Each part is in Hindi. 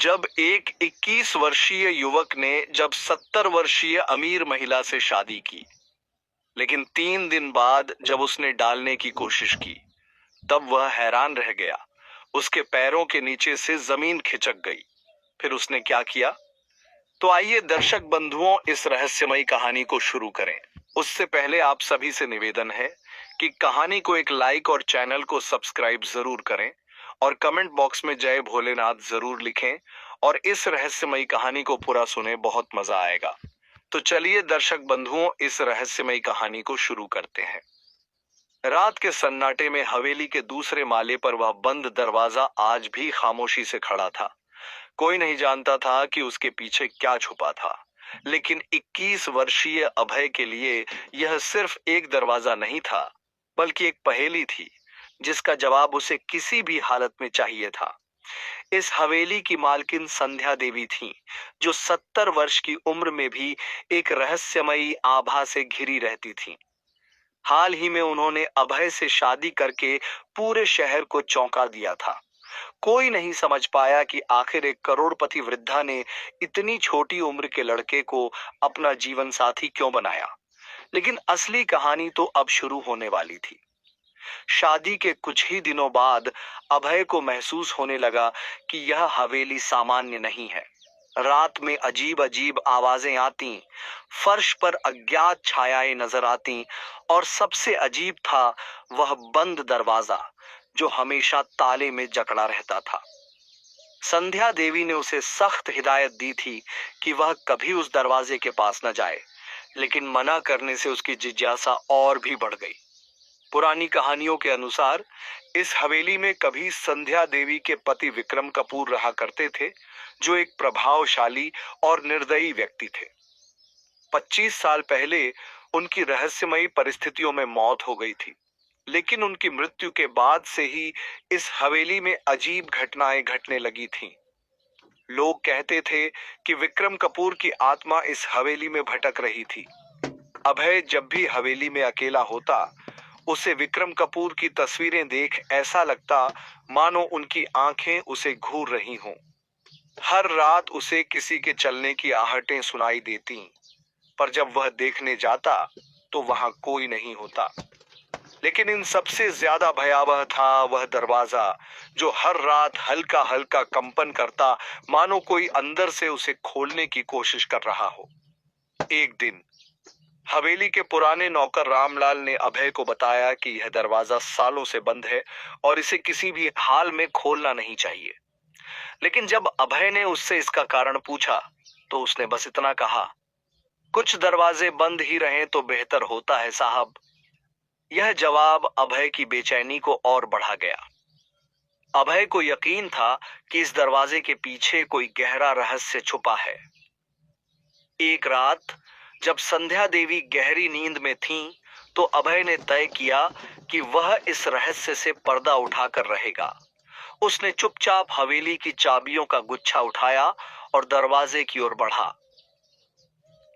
जब एक 21 वर्षीय युवक ने जब 70 वर्षीय अमीर महिला से शादी की, लेकिन 3 दिन बाद जब उसने डालने की कोशिश की, तब वह हैरान रह गया। उसके पैरों के नीचे से जमीन खिसक गई। फिर उसने क्या किया? तो आइए दर्शक बंधुओं, इस रहस्यमयी कहानी को शुरू करें। उससे पहले आप सभी से निवेदन है कि कहानी को एक लाइक और चैनल को सब्सक्राइब जरूर करें और कमेंट बॉक्स में जय भोलेनाथ जरूर लिखें और इस रहस्यमयी कहानी को पूरा सुने, बहुत मजा आएगा। तो चलिए दर्शक बंधुओं, इस रहस्यमयी कहानी को शुरू करते हैं। रात के सन्नाटे में हवेली के दूसरे माले पर वह बंद दरवाजा आज भी खामोशी से खड़ा था। कोई नहीं जानता था कि उसके पीछे क्या छुपा था, लेकिन 21 वर्षीय अभय के लिए यह सिर्फ एक दरवाजा नहीं था, बल्कि एक पहेली थी जिसका जवाब उसे किसी भी हालत में चाहिए था। इस हवेली की मालकिन संध्या देवी थीं, जो 70 वर्ष की उम्र में भी एक रहस्यमयी आभा से घिरी रहती थीं। हाल ही में उन्होंने अभय से शादी करके पूरे शहर को चौंका दिया था। कोई नहीं समझ पाया कि आखिर एक करोड़पति वृद्धा ने इतनी छोटी उम्र के लड़के को अपना जीवन साथी क्यों बनाया। लेकिन असली कहानी तो अब शुरू होने वाली थी। शादी के कुछ ही दिनों बाद अभय को महसूस होने लगा कि यह हवेली सामान्य नहीं है। रात में अजीब अजीब आवाजें आती, फर्श पर अज्ञात छायाएं नजर आती और सबसे अजीब था वह बंद दरवाजा जो हमेशा ताले में जकड़ा रहता था। संध्या देवी ने उसे सख्त हिदायत दी थी कि वह कभी उस दरवाजे के पास न जाए, लेकिन मना करने से उसकी जिज्ञासा और भी बढ़ गई। पुरानी कहानियों के अनुसार इस हवेली में कभी संध्या देवी के पति विक्रम कपूर रहा करते थे, जो एक प्रभावशाली और निर्दयी व्यक्ति थे। 25 साल पहले उनकी रहस्यमयी परिस्थितियों में मौत हो गई थी, लेकिन उनकी मृत्यु के बाद से ही इस हवेली में अजीब घटनाएं घटने लगी थीं। लोग कहते थे कि विक्रम कपूर की आत्मा इस हवेली में भटक रही थी। अभय जब भी हवेली में अकेला होता, उसे विक्रम कपूर की तस्वीरें देख ऐसा लगता मानो उनकी आंखें उसे घूर रही हों। हर रात उसे किसी के चलने की आहटें सुनाई देती, पर जब वह देखने जाता तो वहां कोई नहीं होता। लेकिन इन सबसे ज्यादा भयावह था वह दरवाजा जो हर रात हल्का हल्का कंपन करता, मानो कोई अंदर से उसे खोलने की कोशिश कर रहा हो। एक दिन हवेली के पुराने नौकर रामलाल ने अभय को बताया कि यह दरवाजा सालों से बंद है और इसे किसी भी हाल में खोलना नहीं चाहिए। लेकिन जब अभय ने उससे इसका कारण पूछा, तो उसने बस इतना कहा, कुछ दरवाजे बंद ही रहें तो बेहतर होता है साहब। यह जवाब अभय की बेचैनी को और बढ़ा गया। अभय को यकीन था कि इस दरवाजे के पीछे कोई गहरा रहस्य छुपा है। एक रात जब संध्या देवी गहरी नींद में थीं, तो अभय ने तय किया कि वह इस रहस्य से पर्दा उठाकर रहेगा। उसने चुपचाप हवेली की चाबियों का गुच्छा उठाया और दरवाजे की ओर बढ़ा।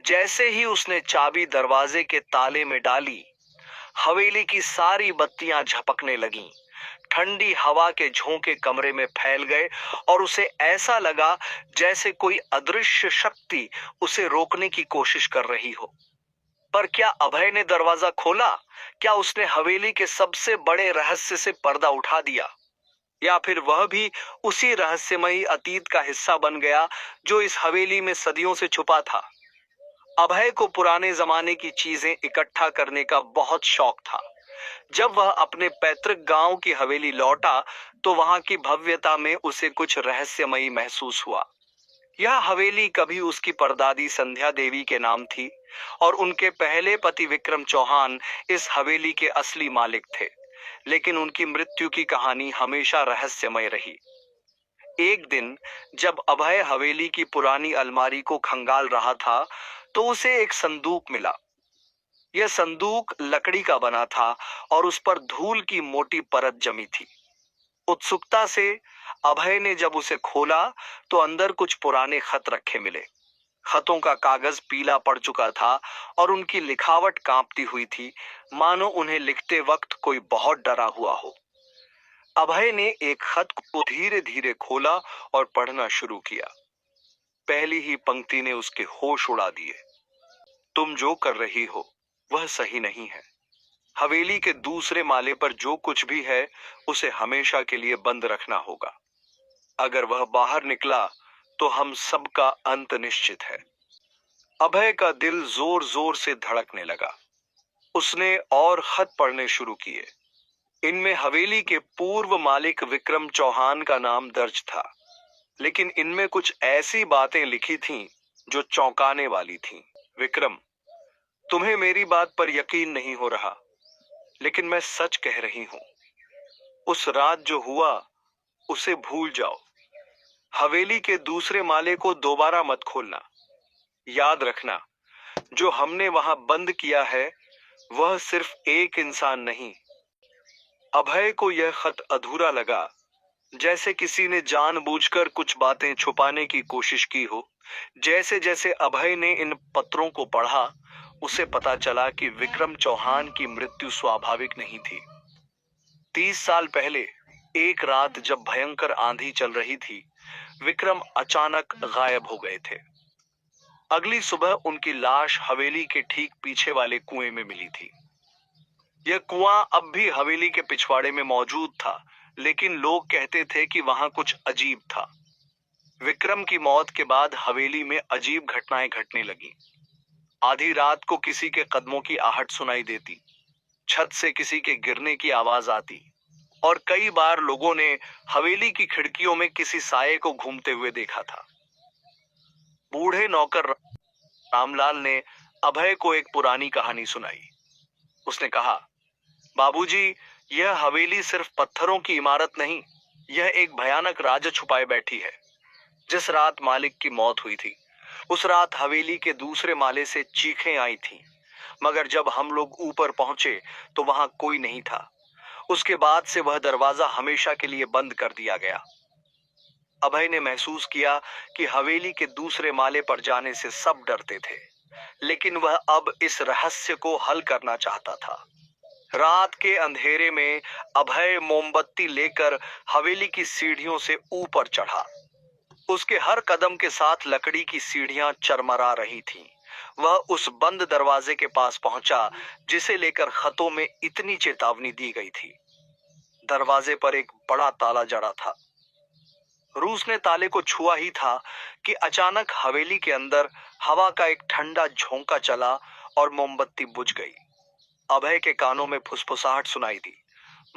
जैसे ही उसने चाबी दरवाजे के ताले में डाली, हवेली की सारी बत्तियां झपकने लगीं। ठंडी हवा के झोंके कमरे में फैल गए और उसे ऐसा लगा जैसे कोई अदृश्य शक्ति उसे रोकने की कोशिश कर रही हो। पर क्या अभय ने दरवाजा खोला? क्या उसने हवेली के सबसे बड़े रहस्य से पर्दा उठा दिया? या फिर वह भी उसी रहस्यमयी अतीत का हिस्सा बन गया जो इस हवेली में सदियों से छुपा था? अभय को पुराने जमाने की चीजें इकट्ठा करने का बहुत शौक था। जब वह अपने पैतृक गांव की हवेली लौटा, तो वहां की भव्यता में उसे कुछ रहस्यमयी महसूस हुआ। यह हवेली कभी उसकी परदादी संध्या देवी के नाम थी और उनके पहले पति विक्रम चौहान इस हवेली के असली मालिक थे, लेकिन उनकी मृत्यु की कहानी हमेशा रहस्यमय रही। एक दिन जब अभय हवेली की पुरानी अलमारी को खंगाल रहा था, तो उसे एक संदूक मिला। यह संदूक लकड़ी का बना था और उस पर धूल की मोटी परत जमी थी। उत्सुकता से अभय ने जब उसे खोला, तो अंदर कुछ पुराने खत रखे मिले। खतों का कागज पीला पड़ चुका था और उनकी लिखावट कांपती हुई थी, मानो उन्हें लिखते वक्त कोई बहुत डरा हुआ हो। अभय ने एक खत को धीरे धीरे खोला और पढ़ना शुरू किया। पहली ही पंक्ति ने उसके होश उड़ा दिए। तुम जो कर रही हो वह सही नहीं है। हवेली के दूसरे माले पर जो कुछ भी है उसे हमेशा के लिए बंद रखना होगा। अगर वह बाहर निकला तो हम सबका अंत निश्चित है। अभय का दिल जोर जोर से धड़कने लगा। उसने और खत पढ़ने शुरू किए। इनमें हवेली के पूर्व मालिक विक्रम चौहान का नाम दर्ज था, लेकिन इनमें कुछ ऐसी बातें लिखी थीं जो चौंकाने वाली थीं। विक्रम, तुम्हें मेरी बात पर यकीन नहीं हो रहा, लेकिन मैं सच कह रही हूं। उस रात जो हुआ उसे भूल जाओ। हवेली के दूसरे माले को दोबारा मत खोलना। याद रखना, जो हमने वहां बंद किया है वह सिर्फ एक इंसान नहीं। अभय को यह खत अधूरा लगा, जैसे किसी ने जानबूझकर कुछ बातें छुपाने की कोशिश की हो। जैसे जैसे अभय ने इन पत्रों को पढ़ा, उसे पता चला कि विक्रम चौहान की मृत्यु स्वाभाविक नहीं थी। 30 साल पहले एक रात जब भयंकर आंधी चल रही थी, विक्रम अचानक गायब हो गए थे। अगली सुबह उनकी लाश हवेली के ठीक पीछे वाले कुएं में मिली थी। यह कुआं अब भी हवेली के पिछवाड़े में मौजूद था, लेकिन लोग कहते थे कि वहां कुछ अजीब था। विक्रम की मौत के बाद हवेली में अजीब घटनाएं घटने लगी। आधी रात को किसी के कदमों की आहट सुनाई देती, छत से किसी के गिरने की आवाज आती, और कई बार लोगों ने हवेली की खिड़कियों में किसी साये को घूमते हुए देखा था। बूढ़े नौकर रामलाल ने अभय को एक पुरानी कहानी सुनाई। उसने कहा, बाबूजी, यह हवेली सिर्फ पत्थरों की इमारत नहीं, यह एक भयानक राज छुपाए बैठी है। जिस रात मालिक की मौत हुई थी, उस रात हवेली के दूसरे माले से चीखें आई थीं, मगर जब हम लोग ऊपर पहुंचे तो वहां कोई नहीं था। उसके बाद से वह दरवाजा हमेशा के लिए बंद कर दिया गया। अभय ने महसूस किया कि हवेली के दूसरे माले पर जाने से सब डरते थे, लेकिन वह अब इस रहस्य को हल करना चाहता था। रात के अंधेरे में अभय मोमबत्ती लेकर हवेली की सीढ़ियों से ऊपर चढ़ा। उसके हर कदम के साथ लकड़ी की सीढ़ियां चरमरा रही थीं। वह उस बंद दरवाजे के पास पहुंचा जिसे लेकर खतों में इतनी चेतावनी दी गई थी। दरवाजे पर एक बड़ा ताला जड़ा था। रूस ने ताले को छुआ ही था कि अचानक हवेली के अंदर हवा का एक ठंडा झोंका चला और मोमबत्ती बुझ गई। अभय के कानों में फुसफुसाहट सुनाई दी,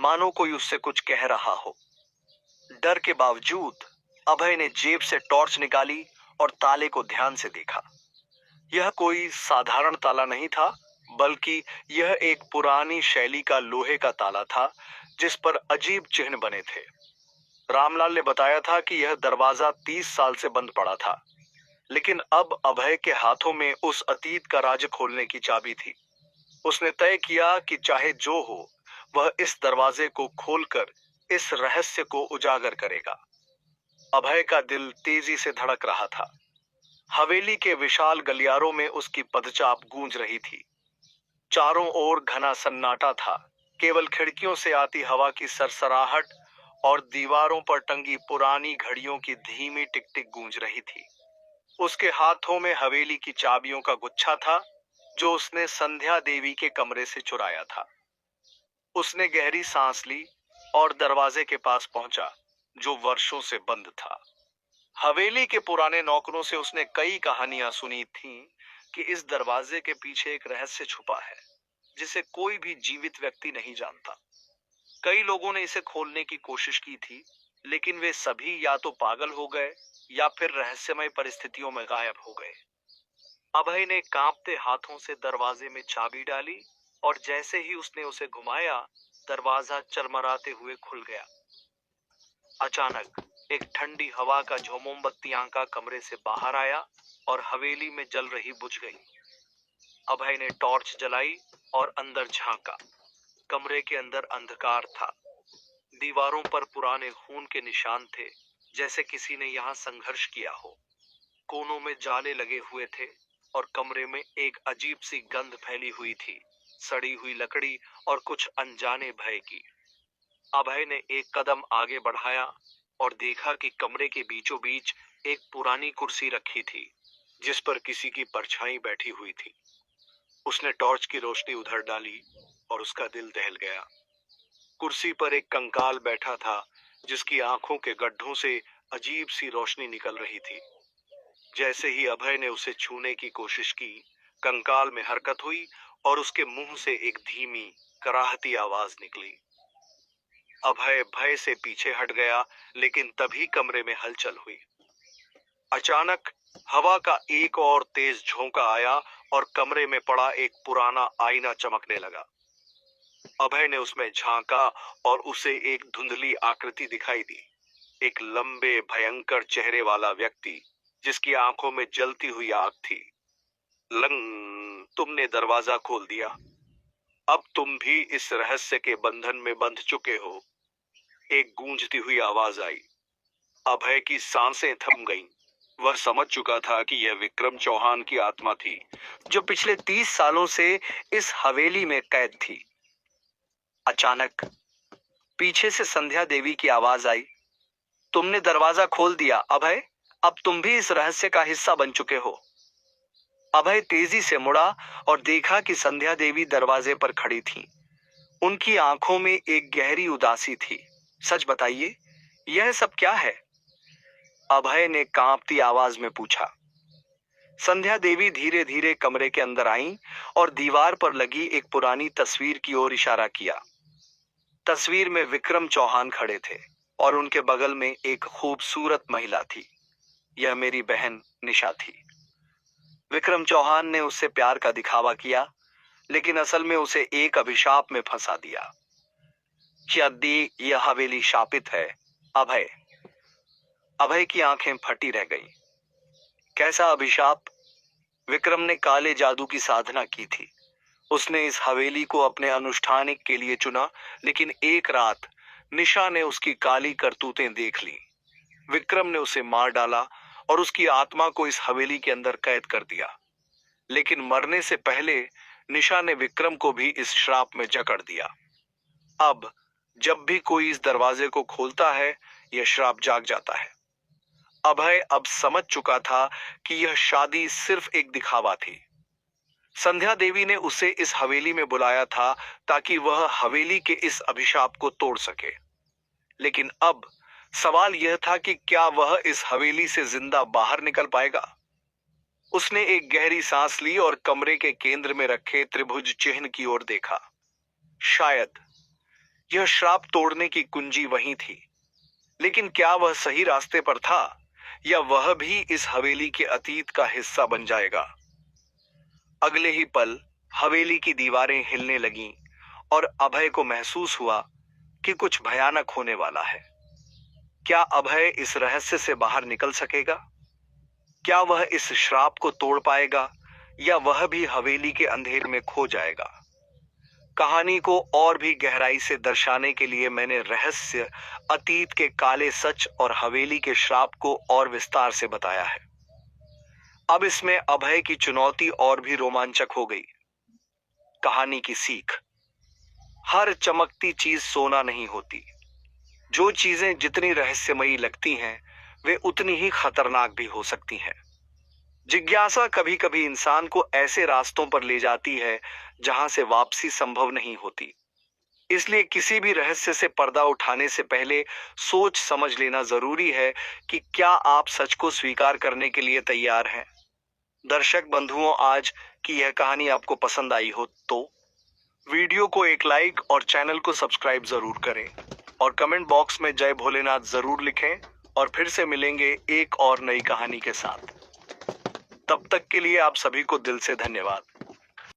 मानो कोई उससे कुछ कह रहा हो। डर के बावजूद अभय ने जेब से टॉर्च निकाली और ताले को ध्यान से देखा। यह कोई साधारण ताला नहीं था, बल्कि यह एक पुरानी शैली का लोहे का ताला था जिस पर अजीब चिन्ह बने थे। रामलाल ने बताया था कि यह दरवाजा 30 साल से बंद पड़ा था, लेकिन अब अभय के हाथों में उस अतीत का राज खोलने की चाबी थी। उसने तय किया कि चाहे जो हो, वह इस दरवाजे को खोलकर इस रहस्य को उजागर करेगा। अभय का दिल तेजी से धड़क रहा था। हवेली के विशाल गलियारों में उसकी पदचाप गूंज रही थी। चारों ओर घना सन्नाटा था। केवल खिड़कियों से आती हवा की सरसराहट और दीवारों पर टंगी पुरानी घड़ियों की धीमी टिक-टिक गूंज रही थी। उसके हाथों में हवेली की चाबियों का गुच्छा था, जो उसने संध्या देवी के कमरे से चुराया था। उसने गहरी सांस ली और दरवाजे के पास पहुंचा, जो वर्षों से बंद था। हवेली के पुराने नौकरों से उसने कई कहानियां सुनी थीं कि इस दरवाजे के पीछे एक रहस्य छुपा है, जिसे कोई भी जीवित व्यक्ति नहीं जानता। कई लोगों ने इसे खोलने की कोशिश की थी, लेकिन वे सभी या तो पागल हो गए या फिर रहस्यमय परिस्थितियों में गायब हो गए। अभय ने कांपते हाथों से दरवाजे में चाबी डाली और जैसे ही उसने उसे घुमाया, दरवाजा चरमराते हुए खुल गया। अचानक एक ठंडी हवा का झोंमोमबत्तियां का कमरे से बाहर आया और हवेली में जल रही बुझ गई। अभय ने टॉर्च जलाई और अंदर झांका। कमरे के अंदर अंधकार था। दीवारों पर पुराने खून के निशान थे, जैसे किसी ने यहाँ संघर्ष किया हो। कोनों में जाले लगे हुए थे और कमरे में एक अजीब सी गंध फैली हुई थी, सड़ी हुई लकड़ी और कुछ अनजाने भय की। अभय ने एक कदम आगे बढ़ाया और देखा कि कमरे के बीचों बीच एक पुरानी कुर्सी रखी थी, जिस पर किसी की परछाई बैठी हुई थी। उसने टॉर्च की रोशनी उधर डाली और उसका दिल दहल गया। कुर्सी पर एक कंकाल बैठा था, जिसकी आंखों के गड्ढों से अजीब सी रोशनी निकल रही थी। जैसे ही अभय ने उसे छूने की कोशिश की, कंकाल में हरकत हुई और उसके मुंह से एक धीमी, कराहती आवाज निकली। अभय भय से पीछे हट गया, लेकिन तभी कमरे में हलचल हुई। अचानक हवा का एक और तेज झोंका आया और कमरे में पड़ा एक पुराना आईना चमकने लगा। अभय ने उसमें झांका और उसे एक धुंधली आकृति दिखाई दी। एक लंबे, भयंकर चेहरे वाला व्यक्ति, जिसकी आंखों में जलती हुई आग थी। लंग, तुमने दरवाजा खोल दिया। अब तुम भी इस रहस्य के बंधन में बंध चुके हो। एक गूंजती हुई आवाज आई। अभय की सांसें थम गईं। वह समझ चुका था कि यह विक्रम चौहान की आत्मा थी, जो पिछले 30 सालों से इस हवेली में कैद थी। अचानक पीछे से संध्या देवी की आवाज आई। तुमने दरवाजा खोल दिया अभय, अब तुम भी इस रहस्य का हिस्सा बन चुके हो। अभय तेजी से मुड़ा और देखा कि संध्या देवी दरवाजे पर खड़ी थीं। उनकी आंखों में एक गहरी उदासी थी। सच बताइए, यह सब क्या है? अभय ने कांपती आवाज में पूछा। संध्या देवी धीरे धीरे कमरे के अंदर आईं और दीवार पर लगी एक पुरानी तस्वीर की ओर इशारा किया। तस्वीर में विक्रम चौहान खड़े थे और उनके बगल में एक खूबसूरत महिला थी। यह मेरी बहन निशा थी। विक्रम चौहान ने उससे प्यार का दिखावा किया, लेकिन असल में उसे एक अभिशाप में फंसा दिया। यदि यह हवेली शापित है, अभय अभय की आंखें फटी रह गईं। कैसा अभिशाप? विक्रम ने काले जादू की साधना की थी। उसने इस हवेली को अपने अनुष्ठानिक के लिए चुना, लेकिन एक रात निशा ने उसकी काली करतूतें देख ली। विक्रम ने उसे मार डाला और उसकी आत्मा को इस हवेली के अंदर कैद कर दिया। लेकिन मरने से पहले निशा ने विक्रम को भी इस श्राप में जकड़ दिया। अब जब भी कोई इस दरवाजे को खोलता है, यह श्राप जाग जाता है। अभय अब समझ चुका था कि यह शादी सिर्फ एक दिखावा थी। संध्या देवी ने उसे इस हवेली में बुलाया था ताकि वह हवेली के इस अभिशाप को तोड़ सके। लेकिन अब सवाल यह था कि क्या वह इस हवेली से जिंदा बाहर निकल पाएगा? उसने एक गहरी सांस ली और कमरे के केंद्र में रखे त्रिभुज चिन्ह की ओर देखा। शायद यह श्राप तोड़ने की कुंजी वहीं थी। लेकिन क्या वह सही रास्ते पर था, या वह भी इस हवेली के अतीत का हिस्सा बन जाएगा? अगले ही पल हवेली की दीवारें हिलने लगीं और अभय को महसूस हुआ कि कुछ भयानक होने वाला है। क्या अभय इस रहस्य से बाहर निकल सकेगा? क्या वह इस श्राप को तोड़ पाएगा, या वह भी हवेली के अंधेरे में खो जाएगा? कहानी को और भी गहराई से दर्शाने के लिए मैंने रहस्य, अतीत के काले सच और हवेली के श्राप को और विस्तार से बताया है। अब इसमें अभय की चुनौती और भी रोमांचक हो गई। कहानी की सीख: हर चमकती चीज सोना नहीं होती। जो चीजें जितनी रहस्यमयी लगती हैं, वे उतनी ही खतरनाक भी हो सकती हैं। जिज्ञासा कभी कभी इंसान को ऐसे रास्तों पर ले जाती है जहां से वापसी संभव नहीं होती। इसलिए किसी भी रहस्य से पर्दा उठाने से पहले सोच समझ लेना जरूरी है कि क्या आप सच को स्वीकार करने के लिए तैयार हैं। दर्शक बंधुओं, आज की यह कहानी आपको पसंद आई हो तो वीडियो को एक लाइक और चैनल को सब्सक्राइब जरूर करें और कमेंट बॉक्स में जय भोलेनाथ जरूर लिखें। और फिर से मिलेंगे एक और नई कहानी के साथ। तब तक के लिए आप सभी को दिल से धन्यवाद।